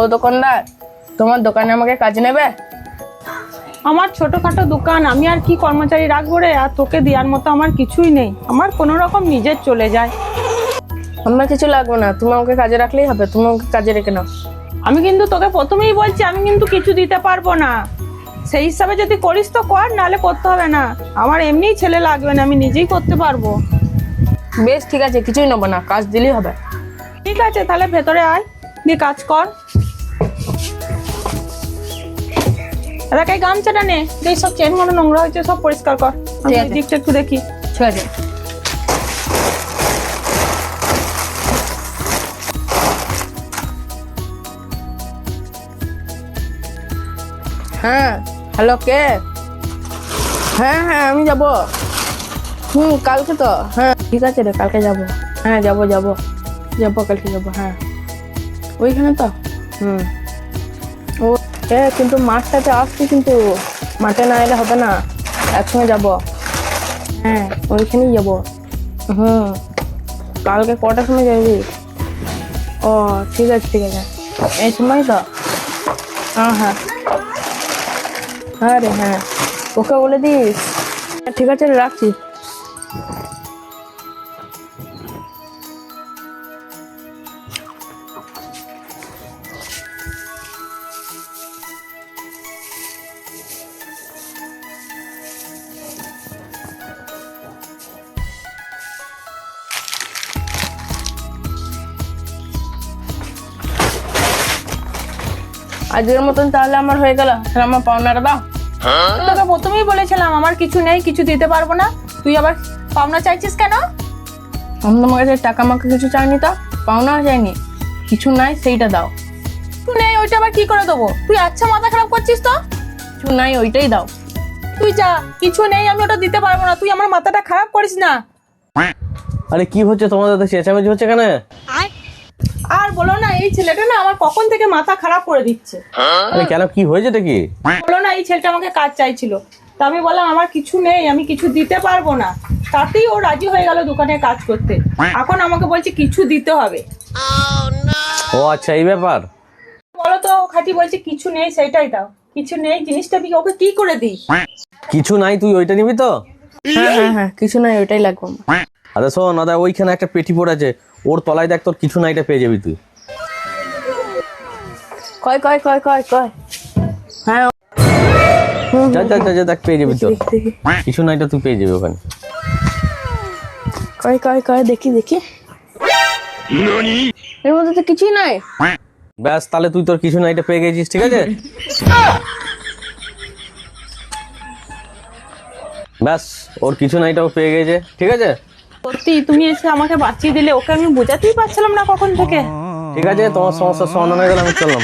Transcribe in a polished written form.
ও দোকানদার, তোমার দোকানে আমাকে কাজ নেবে? আমার ছোটখাটো দোকান, আমি আর কি কর্মচারী রাখবো রে? আর তোকে দেওয়ার মতো আমার কিছুই নেই, আমার কোনো রকম নিজের চলে যায়। আমার কিছু লাগবে না, তুমি আমাকে কাজে রাখলেই হবে। তুমি আমাকে কাজে রেখে নাও। আমি কিন্তু তোকে প্রথমেই বলছি, আমি কিন্তু কিছু দিতে পারবো না। সেই হিসাবে যদি করিস তো কর, নাহলে করতে হবে না। আমার এমনিই ছেলে লাগবে না, আমি নিজেই করতে পারবো। বেশ ঠিক আছে, কিছুই নেবো না, কাজ দিলেই হবে। ঠিক আছে, তাহলে ভেতরে আয়, দিয়ে কাজ কর। দেখ এই গামছাটা নে, এই সব চেনগুলো নোংরা হয়েছে, সব পরিষ্কার কর। আমি ঠিক আছে। দিকটা একটু দেখি। ঠিক আছে। হ্যাঁ, হ্যালো, কে? হ্যাঁ হ্যাঁ, আমি যাব। কালকে তো। হ্যাঁ ঠিক আছে রে, কালকে যাব। হ্যাঁ যাবো কালকে যাবো। হ্যাঁ ওইখানে তো। ও কিন্তু মাঠটাতে আসছি, কিন্তু মাঠে না এলে হবে না, একসঙ্গে যাব। হ্যাঁ ওইখানেই যাব। কালকে কটার সময় যাবি? ও ঠিক আছে ঠিক আছে, এই সময় তো। হ্যাঁ হ্যাঁ হ্যাঁ রে, হ্যাঁ ওকে বলে দিস। ঠিক আছে রে, রাখছি। আজকের মতন তাহলে আমার হয়ে গেল। তাহলে আমার পাওনাটা দাও। তোকে প্রথমেই বলেছিলাম আমার কিছু নেই, কিছু দিতে পারবো না। তুই আবার পাওনা চাইছিস কেন? আমি তোমার কাছে টাকা আমাকে কিছু চাইনি, তো পাওনা চাইনি, কিছু নাই সেইটা দাও। তুই নেই, ওইটা আবার কি করে দেবো? তুই আচ্ছা মাথা খারাপ করছিস তো। কিছু নাই, ওইটাই দাও। তুই যা, কিছু নেই, আমি ওটা দিতে পারবো না। তুই আমার মাথাটা খারাপ করিস না। আরে কি হচ্ছে তোমাদের, তো চেঁচামেচি হচ্ছে কেন? আর বলো না, এই ছেলেটা না আমার কখন থেকে মাথা খারাপ করে দিচ্ছে। আরে কেন, কি হয়েছে কি? বলো না, এই ছেলেটা আমাকে কাজ চাইছিল, তা আমি বললাম আমার কিছু নেই, আমি কিছু দিতে পারবো না। তাতেই ও রাজি হয়ে গেল দোকানে কাজ করতে। এখন আমাকে বলছে কিছু দিতে হবে। ও আচ্ছা, এই ব্যাপার। বলো তো, খাঁটি বলছে কিছু নেই, সেটাই দাও। কিছু নেই জিনিসটা দিয়ে ওকে কি করে দিই? কিছু নাই, তুই ওইটা নিবি তো? হ্যাঁ হ্যাঁ হ্যাঁ, কিছু নাই, ওইটাই লাগবে আমার। আরে শোন, দাদা ওইখানে একটা পেটি পড়ে আছে, ওর তলায় দেখ, তোর কিছু নাইটা পেয়ে যাবি তুই। কয় কয় কয় কয় কয় হ্যাঁ যা যা যা যা, দেখ পেয়ে যাবি তোর দেখি দেখি, কিছু নাইটা, তুই পেয়ে যাবি ওখানে। কয় কয় কয় দেখি দেখি, এর মধ্যে তো কিছুই নাই। ব্যাস, তাহলে তুই তোর কিছু নাইটা পেয়ে গেছিস, ঠিক আছে? ব্যাস, ওর কিছু নাইটাও পেয়ে গেছে, ঠিক আছে? সত্যি তুমি এসে আমাকে বাঁচিয়ে দিলে, ওকে আমি বোঝাতেই পারছিলাম না কখন থেকে। ঠিক আছে, তোমার সমস্যার সমাধান হয়ে গেল, আমি চললাম।